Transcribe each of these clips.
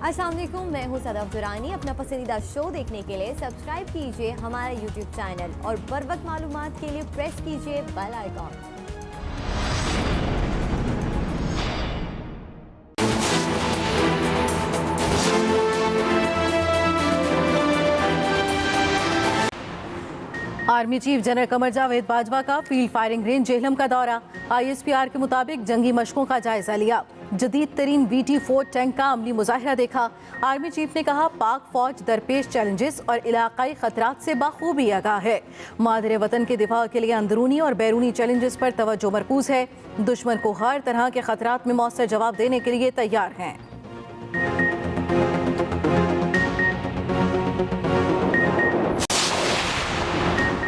अस्सलाम वालेकुम, मैं हूं सदफ दुरानी। अपना पसंदीदा शो देखने के लिए सब्सक्राइब कीजिए हमारा यूट्यूब चैनल और बर वक्त मालूमात के लिए प्रेस कीजिए bell icon. Army chief general Qamar Javed Bajwa का फील्ड फायरिंग रेंज जेहलम का दौरा। ISPR के मुताबिक जंगी मशकों का जायजा लिया। जदीद तरीन VT-4 टैंक का अमली मुजाहिरा देखा। आर्मी चीफ ने कहा पाक फौज दरपेश चैलेंजेस और इलाकाई खतरात से बाखूबी आगाह है। मादरे वतन के दिफा के लिए अंदरूनी और बैरूनी चैलेंजेस पर तवज्जो मरकूज है। दुश्मन को हर तरह के खतरात में मौसर जवाब देने के लिए तैयार हैं।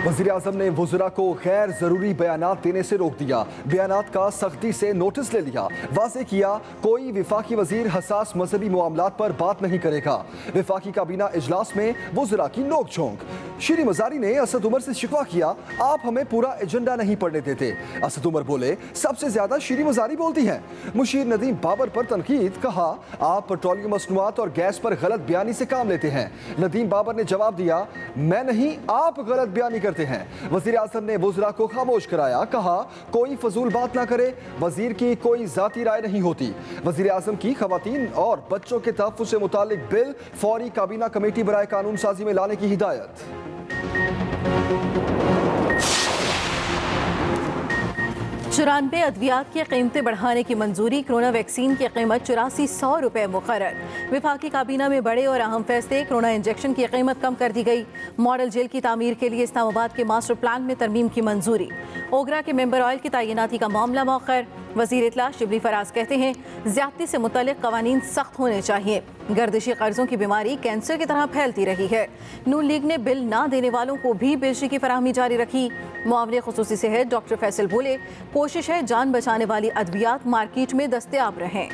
वज़ीर आज़म ने वज़रा को गैर ज़रूरी बयानात देने से रोक दिया। बयानात का सख्ती से नोटिस ले लिया। वाज़े किया कोई विफाकी वज़ीर हसास मजहबी मामलात पर बात नहीं करेगा। विफाकी काबीना इजलास में वज़रा की नोक झोंक। शीरी मज़ारी ने असद उमर से शिकवा किया आप हमें पूरा एजेंडा नहीं पढ़ने देते। असद उमर बोले सबसे ज्यादा शीरी मज़ारी बोलती हैं। मुशीर नदीम बाबर पर तनकीद, कहा आप पेट्रोलियम मसनूआत और गैस पर गलत बयानी से काम लेते हैं। नदीम बाबर ने जवाब दिया मैं नहीं आप गलत बयानी करते हैं। वज़ीर आज़म ने वज़रा को खामोश कराया, कहा कोई फजूल बात ना करे, वज़ीर की कोई ज़ाती राय नहीं होती। वज़ीर आज़म की ख़वातीन और बच्चों के तहफ़्फ़ुज़ से मुतालिक बिल फौरी काबीना कमेटी बराए कानून साजी में लाने की हिदायत। 94 अद्वियात की कीमतें बढ़ाने की मंजूरी। कोरोना वैक्सीन की कीमत 8400 रुपये मुकर्रर। विफाकी काबीना में बड़े और अहम फैसले। कोरोना इंजेक्शन की कीमत कम कर दी गई। मॉडल जेल की तामीर के लिए इस्लामाबाद के मास्टर प्लान में तरमीम की मंजूरी। ओगरा के मेंबर ऑयल की तैनाती का मामला मौखर। वज़ीर इत्तला शिबली फराज कहते हैं ज्यादती से मुतल्लिक़ कवानीन सख्त होने चाहिए। गर्दिशी कर्जों की बीमारी कैंसर की तरह फैलती रही है। नून लीग ने बिल ना देने वालों को भी बिजली की फराहमी जारी रखी। मुआवने खुसूसी सेहत डॉक्टर फैसल बोले कोशिश है जान बचाने वाली अद्वियात मार्केट में दस्तयाब रहें।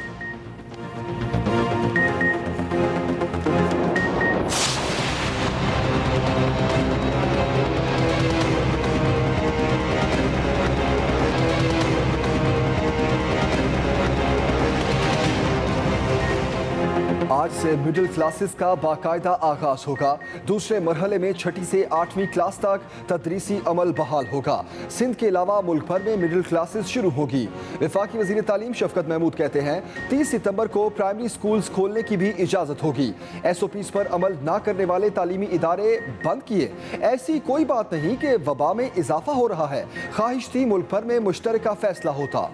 आज से मिडिल क्लासेस का बाकायदा आगाज होगा। दूसरे मरहले में 6ठी से 8वीं क्लास तक तदरीसी अमल बहाल होगा। सिंध के अलावा मुल्क भर में मिडिल क्लासेस शुरू होगी। वफाकी वज़ीर तालीम शफकत महमूद कहते हैं 30 सितंबर को प्राइमरी स्कूल्स खोलने की भी इजाज़त होगी। SOPs पर अमल ना करने वाले तालीमी इदारे बंद किए। ऐसी कोई बात नहीं कि वबा में इजाफा हो रहा है। ख्वाहिश थी मुल्क भर में मुश्तरका फैसला होता।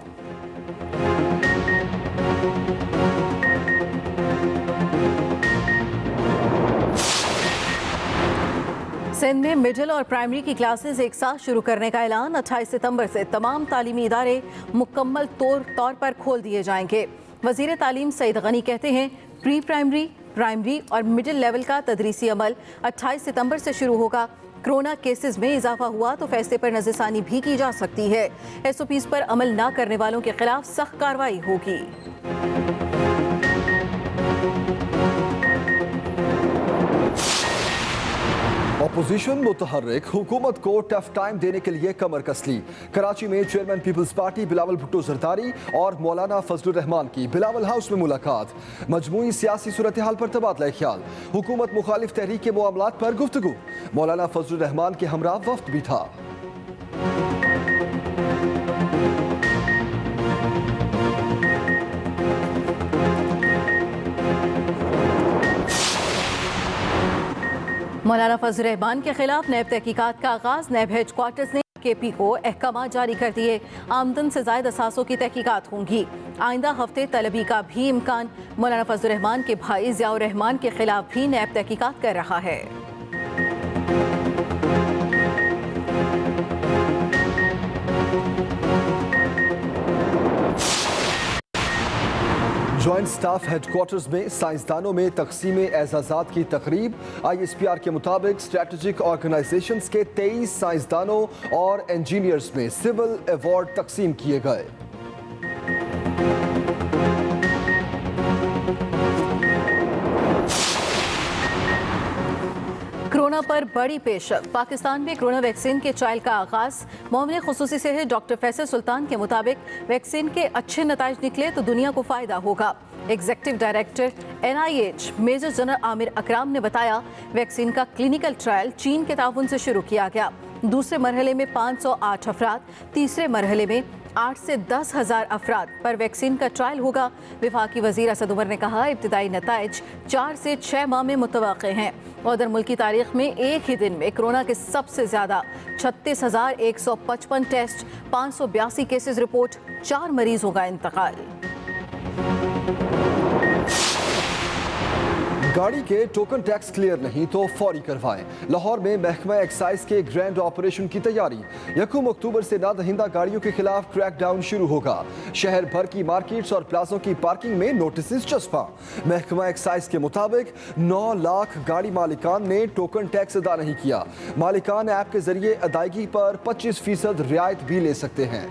सिंध में मिडिल और प्राइमरी की क्लासेस एक साथ शुरू करने का ऐलान। 28 सितंबर से तमाम तालीमी इदारे मुकम्मल तौर पर खोल दिए जाएंगे। वज़ीर तालीम सईद गनी कहते हैं प्री प्राइमरी, प्राइमरी और मिडिल लेवल का तदरीसी अमल 28 सितंबर से शुरू होगा। कोरोना केसेस में इजाफा हुआ तो फैसले पर नज़रसानी भी की जा सकती है। SOPs पर अमल न करने वालों के खिलाफ सख्त कार्रवाई होगी। अपोजिशन मुतहर्रिक हुकूमत को टफ टाइम देने के लिए कमर कस ली। कराची में chairman People's party Bilawal Bhutto Zardari और मौलाना फजलुर रहमान की बिलावल हाउस में मुलाकात। मजमूई सियासी सूरत हाल पर तबादला ख्याल। हुकूमत मुखालिफ तहरीक के मामलात पर गुफ्तगू। मौलाना फजलुर रहमान के हमरा वफ्द भी था। मौलाना फजलुर रहमान के खिलाफ नैब तहकीकात का आगाज। नैब हेड क्वार्टर्स ने KP को अहकाम जारी कर दिए। आमदन से ज़ायद असासों की तहकीकात होंगी। आइंदा हफ्ते तलबी का भी इम्कान। मौलाना फजलुर रहमान के भाई ज़ियाउर रहमान के खिलाफ भी नैब तहकीकात कर रहा है। जॉइंट स्टाफ हेडक्वार्टर्स में साइंसदानों में तकसीम एजाजात की तकरीब। ISPR के मुताबिक स्ट्रेटेजिक ऑर्गेनाइजेशंस के 23 साइंसदानों और इंजीनियर्स में सिविल अवार्ड तकसीम किए गए। कोरोना पर बड़ी पेशरफ। पाकिस्तान में कोरोना वैक्सीन के ट्रायल का आगाज। मुआविन खुसूसी सेहत डॉक्टर फैसल सुल्तान के मुताबिक वैक्सीन के अच्छे नताइज निकले तो दुनिया को फायदा होगा। Executive director NIH major general Aamir Akram ने बताया, वैक्सीन का क्लिनिकल ट्रायल चीन के ताउन से शुरू किया गया। दूसरे मरहले में 508 अफराद, तीसरे मरहले में 8 से 10 हज़ार अफराद पर वैक्सीन का ट्रायल होगा। वफाकी वज़ीर असद उमर ने कहा, इब्तिदाई नताइज 4 से 6 माह में मुतवक्के हैं। उधर मुल्क की तारीख में एक ही दिन में कोरोना के सबसे ज़्यादा 36,155 टेस्ट, 582 केसेस रिपोर्ट, 4 मरीजों का इंतकाल। गाड़ी के टोकन टैक्स क्लियर नहीं तो फौरी करवाएं। लाहौर में महकमा एक्साइज के ग्रैंड ऑपरेशन की तैयारी। 1 अक्टूबर से नादहिंदा गाड़ियों के खिलाफ क्रैकडाउन शुरू होगा। शहर भर की मार्केट्स और प्लाजों की पार्किंग में नोटिस चस्पा। महकमा एक्साइज के मुताबिक 9 लाख गाड़ी मालिकान ने टोकन टैक्स अदा नहीं किया। मालिकान ऐप के जरिए अदायगी पर 25% रियायत भी ले सकते हैं।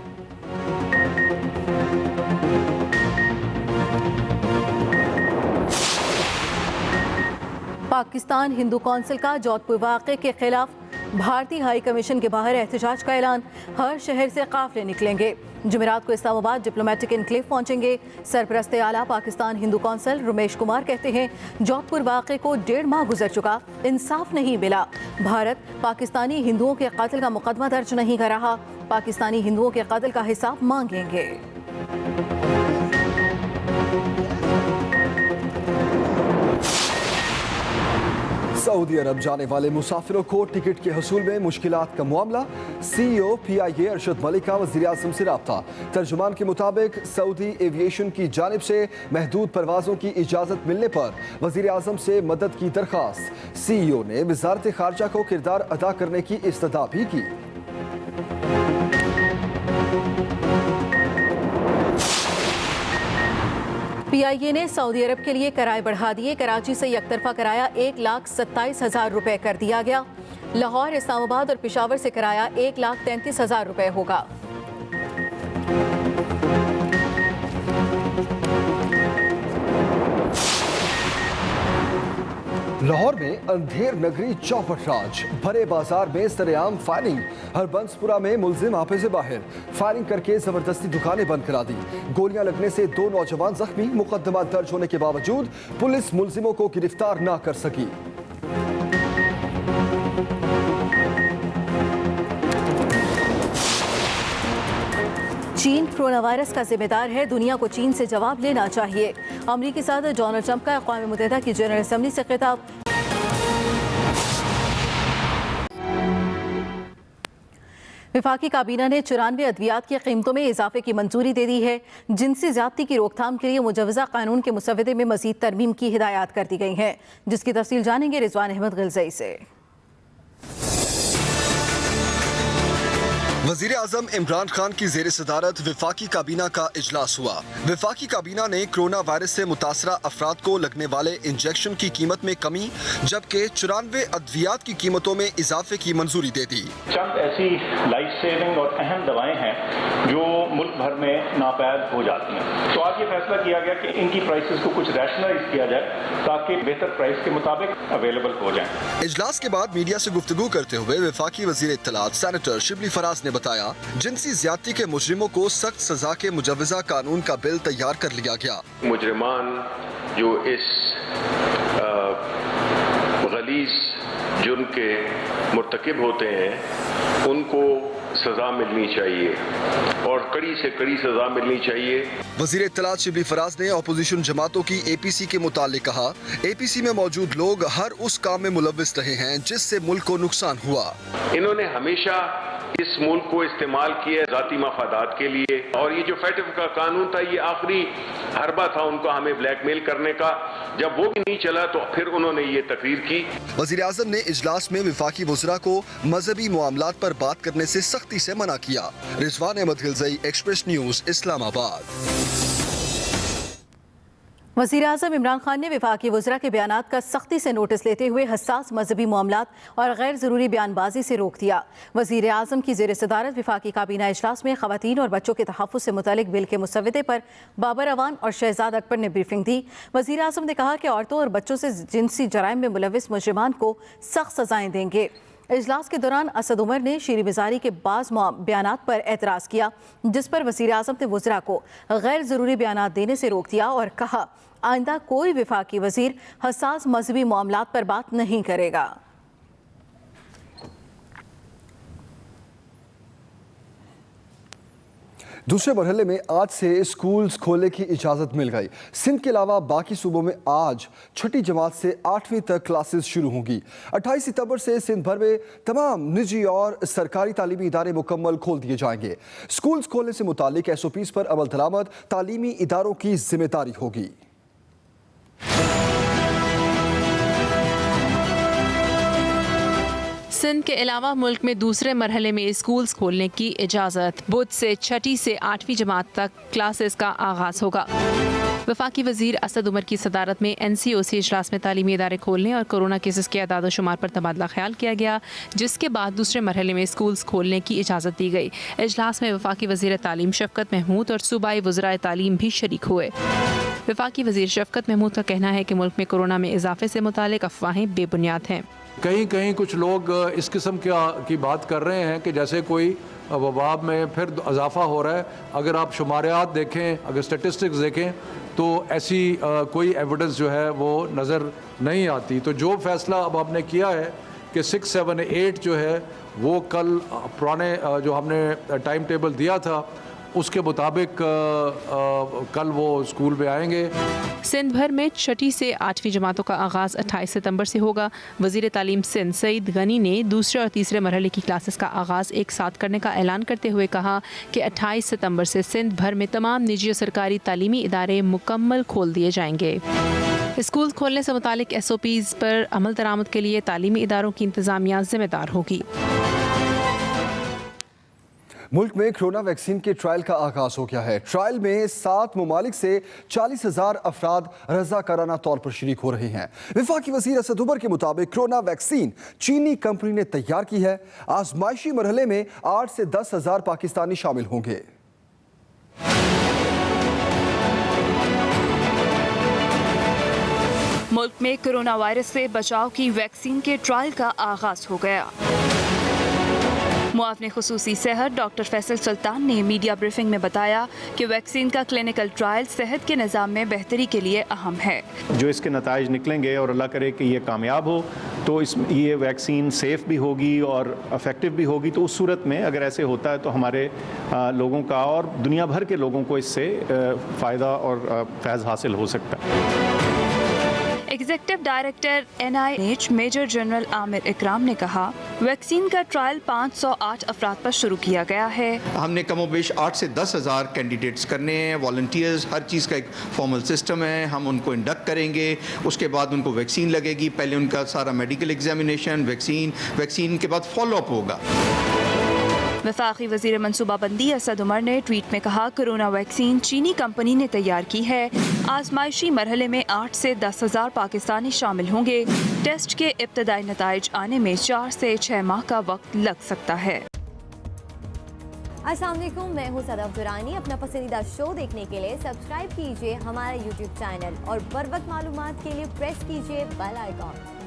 पाकिस्तान हिंदू कौंसिल का जोधपुर वाक़े के खिलाफ भारतीय हाई कमीशन के बाहर एहतजाज का ऐलान। हर शहर से काफिले निकलेंगे। जुमेरात को इस्लामाबाद डिप्लोमेटिक इनक्लेव पहुंचेंगे। सरपरस्त आला पाकिस्तान हिंदू कौंसिल रमेश कुमार कहते हैं, जोधपुर वाक़े को 1.5 माह गुजर चुका, इंसाफ नहीं मिला। भारत पाकिस्तानी हिंदुओं के कत्ल का मुकदमा दर्ज नहीं कर रहा। पाकिस्तानी हिंदुओं के कत्ल का हिसाब मांगेंगे। सऊदी अरब जाने वाले मुसाफिरों को टिकट के हसूल में मुश्किलात का मामला। CEO PIA अरशद मलिक का वज़ीर आज़म से राब्ता। तर्जुमान के मुताबिक सऊदी एविएशन की जानिब से महदूद परवाज़ों की इजाज़त मिलने पर वज़ीर आज़म से मदद की दरख्वास्त। CEO ने वज़ारत ख़ारजा को किरदार अदा करने की इस्तदा भी की। PIA ने सऊदी अरब के लिए किराए बढ़ा दिए। कराची से एकतरफा किराया 1,27,000 रुपए कर दिया गया। लाहौर, इस्लामाबाद और पेशावर से किराया 1,33,000 रुपए होगा। लाहौर में अंधेर नगरी चौपट राज। भरे बाजार में सरेआम फायरिंग। हरबंसपुरा में मुलजिम आपे से बाहर फायरिंग करके जबरदस्ती दुकानें बंद करा दी। गोलियां लगने से 2 नौजवान जख्मी। मुकदमा दर्ज होने के बावजूद पुलिस मुलजिमों को गिरफ्तार ना कर सकी। चीन कोरोना वायरस का जिम्मेदार है, दुनिया को चीन से जवाब लेना चाहिए। अमरीकी सदर डोनाल्ड ट्रंप का अक़वाम मुत्तहिदा की जनरल असेंबली से खिताब। वफाकी काबीना ने 94 अद्वियात की कीमतों में इजाफे की मंजूरी दे दी है। जिनसी ज़्यादती की रोकथाम के लिए मुजवज़ा कानून के मुसवदे में मज़ीद तरमीम की हिदायत कर दी गई हैं, जिसकी तफसील जानेंगे रिजवान अहमद गिलज़ई से। वज़ीर आज़म इमरान खान की ज़ेर सदारत वफाकी काबीना का इजलास हुआ। वफाकी काबीना ने कोरोना वायरस से मुतासरा अफराद को लगने वाले इंजेक्शन की कीमत में कमी जबकि 94 अद्वियात की कीमतों में इजाफे की मंजूरी दे दी। चंद ऐसी लाइफ सेविंग और अहम दवाएं हैं जो मुल्क भर में नापैद हो जाती हैं, तो आज ये फैसला किया गया कि इनकी प्राइसेस को कुछ रैशनलाइज किया जाए ताकि बेहतर प्राइस के मुताबिक अवेलेबल हो जाए। इजलास के बाद मीडिया से गुफ्तगू करते हुए वफाकी वज़ीर इत्तलात सेनेटर शिबली फराज ने बताया, जिनसी ज्यादती के मुजरिमों को सख्त सजा के मुजवज़ा कानून का बिल तैयार कर लिया गया। मुजरिमान जो इस गलीज़ जुर्म के मुर्तकिब होते हैं उनको सजा मिलनी चाहिए और कड़ी से कड़ी सजा मिलनी चाहिए। वज़ीर इत्तलात शिबली फराज ने अपोजिशन जमातों की APC के मुतालिक कहा, APC में मौजूद लोग हर उस काम में मुलव्विस रहे हैं जिससे मुल्क को नुकसान हुआ। इन्होंने हमेशा इस मुल्क को इस्तेमाल किया ज़ाती मफादात के लिए, और ये जो फैटिफ का कानून था ये आखिरी हरबा था उनका हमें ब्लैकमेल करने का। जब वो भी नहीं चला तो फिर उन्होंने ये तकरीर की। वज़ीर आज़म ने इजलास में वफाकी वज़रा को मजहबी मामलात पर बात करने से सख्ती से मना किया। Rizwan Ahmed Ghilzai, express news, Islamabad. वज़ीर आज़म इमरान खान ने वफाकी वज़रा के बयानात का सख्ती से नोटिस लेते हुए हसास मजहबी मामलात और गैर ज़रूरी बयानबाजी से रोक दिया। वज़ीर आज़म की ज़ेर सदारत वफाकी काबीना इजलास में ख़वातीन और बच्चों के तहफ़्फ़ुज़ से मुतल्लिक़ बिल के मुसवदे पर बाबर अवान और शहजाद अकबर ने ब्रीफिंग दी। वज़ीर आज़म ने कहा कि औरतों और बच्चों से जिनसी जराइम में मुलव्विस मुजरिमान को सख्त सज़ाएँ देंगे। इजलास के दौरान असद उमर ने शीरी मिजारी के बाज़ बयानात पर एतराज़ किया, जिस पर वज़ीर आज़म ने वज़रा को गैर ज़रूरी बयानात देने से रोक दिया और कहा आइंदा कोई वफाकी वज़ीर हसास मजहबी मामलात पर बात नहीं करेगा। दूसरे मरहले में आज से स्कूल्स खोलने की इजाज़त मिल गई। सिंध के अलावा बाकी सूबों में आज छठी जमात से 8वीं तक क्लासेस शुरू होंगी। 28 सितंबर से सिंध भर में तमाम निजी और सरकारी तालीमी इदारे मुकम्मल खोल दिए जाएंगे। स्कूल्स खोलने से मुतालिक SOPs पर अमल दरामद तालीमी इदारों की जिम्मेदारी होगी। सिंध के अलावा मुल्क में दूसरे मरहले में स्कूल्स खोलने की इजाज़त। बुध से छठी से 8वीं जमात तक क्लासेस का आगाज़ होगा। वफाकी वज़ीर असद उमर की सदारत में NCOC इजलास में तालीमी इदारे खोलने और कोरोना केसेस के अदाद व शुमार पर तबादला ख्याल किया गया, जिसके बाद दूसरे मरहले में स्कूल्स खोलने की इजाज़त दी गई। इजलास में वफाकी वज़ीर तालीम शफ़क़त महमूद और सूबाई वज़राए तालीम भी शरीक हुए। वफाकी वज़ीर शफ़क़त महमूद का कहना है कि मुल्क में कोरोना में इजाफे से मुतालिक अफवाहें बेबुनियाद हैं। कहीं कहीं कुछ लोग इस किस्म की बात कर रहे हैं कि जैसे कोई वबा में फिर इजाफा हो रहा है। अगर आप शुमारियात देखें, अगर स्टेटिस्टिक्स देखें तो ऐसी कोई एविडेंस जो है वो नज़र नहीं आती। तो जो फैसला अब आपने किया है कि 6, 7, 8 जो है वो कल पुराने जो हमने टाइम टेबल दिया था उसके मुताबिक कल वो स्कूल में आएंगे। सिंध भर में छठी से 8वीं जमातों का आगाज़ 28 सितंबर से होगा। वज़ीर तालीम सिंध सईद गनी ने दूसरे और तीसरे मरहले की क्लासेस का आगाज़ एक साथ करने का ऐलान करते हुए कहा कि 28 सितंबर से सिंध भर में तमाम निजी और सरकारी तालीमी इदारे मुकम्मल खोल दिए जाएंगे। स्कूल खोलने से मुतालिक SOPs पर अमल दरामद के लिए तालीमी इदारों की इंतज़ामिया ज़िम्मेदार होगी। मुल्क में कोरोना वैक्सीन के ट्रायल का आगाज हो गया है। ट्रायल में 7 ममालिक से 40,000 अफराद रजाकाराना तौर पर शरीक हो रहे हैं। वफाकी वज़ीर असद उमर के मुताबिक कोरोना वैक्सीन चीनी कंपनी ने तैयार की है। आजमाइशी मरहले में 8 से 10,000 पाकिस्तानी शामिल होंगे। मुल्क में कोरोना वायरस से बचाव की वैक्सीन के ट्रायल का आगाज हो गया। मुआवने खुसूसी सेहत डॉक्टर फैसल सुल्तान ने मीडिया ब्रीफिंग में बताया कि वैक्सीन का क्लिनिकल ट्रायल सेहत के निज़ाम में बेहतरी के लिए अहम है। जो इसके नताइज निकलेंगे और अल्लाह करे कि ये कामयाब हो तो ये वैक्सीन सेफ़ भी होगी और इफ़ेक्टिव भी होगी। तो उस सूरत में अगर ऐसे होता है तो हमारे लोगों का और दुनिया भर के लोगों को इससे फ़ायदा और फैज़ हासिल हो सकता है। Executive director NIH major general Aamir Ikram ने कहा वैक्सीन का ट्रायल 508 अफराद पर शुरू किया गया है। हमने कमोबेश 8 से 10,000 कैंडिडेट्स करने हैं, वॉलंटियर्स, हर चीज़ का एक फॉर्मल सिस्टम है। हम उनको इंडक्ट करेंगे, उसके बाद उनको वैक्सीन लगेगी। पहले उनका सारा मेडिकल एग्जामिनेशन, वैक्सीन के बाद फॉलोअप होगा। वफाकी वज़ीर मनसूबाबंदी असद उमर ने ट्वीट में कहा कोरोना वैक्सीन चीनी कंपनी ने तैयार की है। आजमाइशी मरहले में 8 से 10,000 पाकिस्तानी शामिल होंगे। टेस्ट के इब्तदाई नताइज आने में 4 से 6 माह का वक्त लग सकता है। अस्सलाम वालेकुम, मैं हूँ सदाब दुरानी। अपना पसंदीदा शो देखने के लिए सब्सक्राइब कीजिए हमारा YouTube चैनल और बर वक्त मालूमात के लिए प्रेस कीजिए बेल आइकॉन।